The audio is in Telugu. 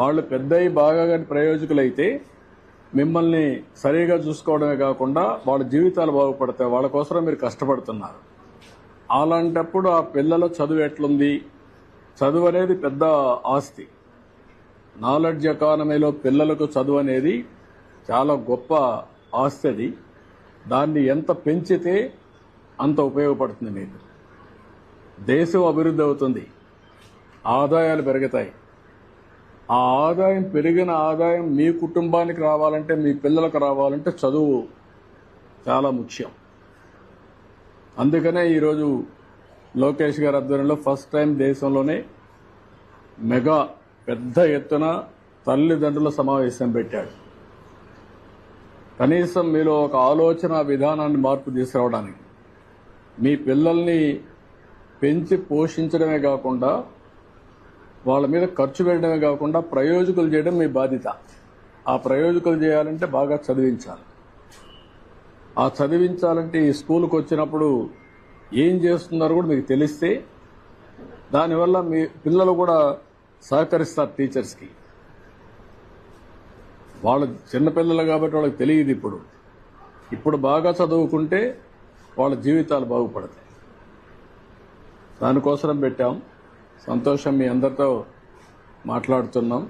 వాళ్ళు పెద్దయి బాగా కానీ ప్రయోజకులైతే మిమ్మల్ని సరిగా చూసుకోవడమే కాకుండా వాళ్ళ జీవితాలు బాగుపడతాయి. వాళ్ళ కోసం మీరు కష్టపడుతున్నారు. అలాంటప్పుడు ఆ పిల్లల చదువు ఎట్లుంది? చదువు అనేది పెద్ద ఆస్తి. నాలెడ్జ్ ఎకానమీలో పిల్లలకు చదువు అనేది చాలా గొప్ప ఆస్తి. అది దాన్ని ఎంత పెంచితే అంత ఉపయోగపడుతుంది. మీకు దేశం అభివృద్ధి అవుతుంది, ఆదాయాలు పెరుగుతాయి. ఆ ఆదాయం పెరిగిన ఆదాయం మీ కుటుంబానికి రావాలంటే, మీ పిల్లలకు రావాలంటే చదువు చాలా ముఖ్యం. అందుకనే ఈరోజు లోకేష్ గారి ఆధ్వర్యంలో ఫస్ట్ టైం దేశంలోనే మెగా పెద్ద ఎత్తున తల్లిదండ్రుల సమావేశం పెట్టాడు. కనీసం మీలో ఒక ఆలోచన విధానాన్ని మార్పు తీసుకురావడానికి, మీ పిల్లల్ని పెంచి పోషించడమే కాకుండా వాళ్ళ మీద ఖర్చు పెట్టడమే కాకుండా ప్రయోజకులు చేయడం మీ బాధ్యత. ఆ ప్రయోజకులు చేయాలంటే బాగా చదివించాలి. ఆ చదివించాలంటే ఈ స్కూల్కి వచ్చినప్పుడు ఏం చేస్తున్నారో కూడా మీకు తెలిస్తే దానివల్ల మీ పిల్లలు కూడా సహకరిస్తారు టీచర్స్కి. వాళ్ళు చిన్నపిల్లలు కాబట్టి వాళ్ళకి తెలియదు. ఇప్పుడు బాగా చదువుకుంటే వాళ్ళ జీవితాలు బాగుపడతాయి. దానికోసం పెట్టాం. సంతోషం, మీ అందరితో మాట్లాడుతున్నాం.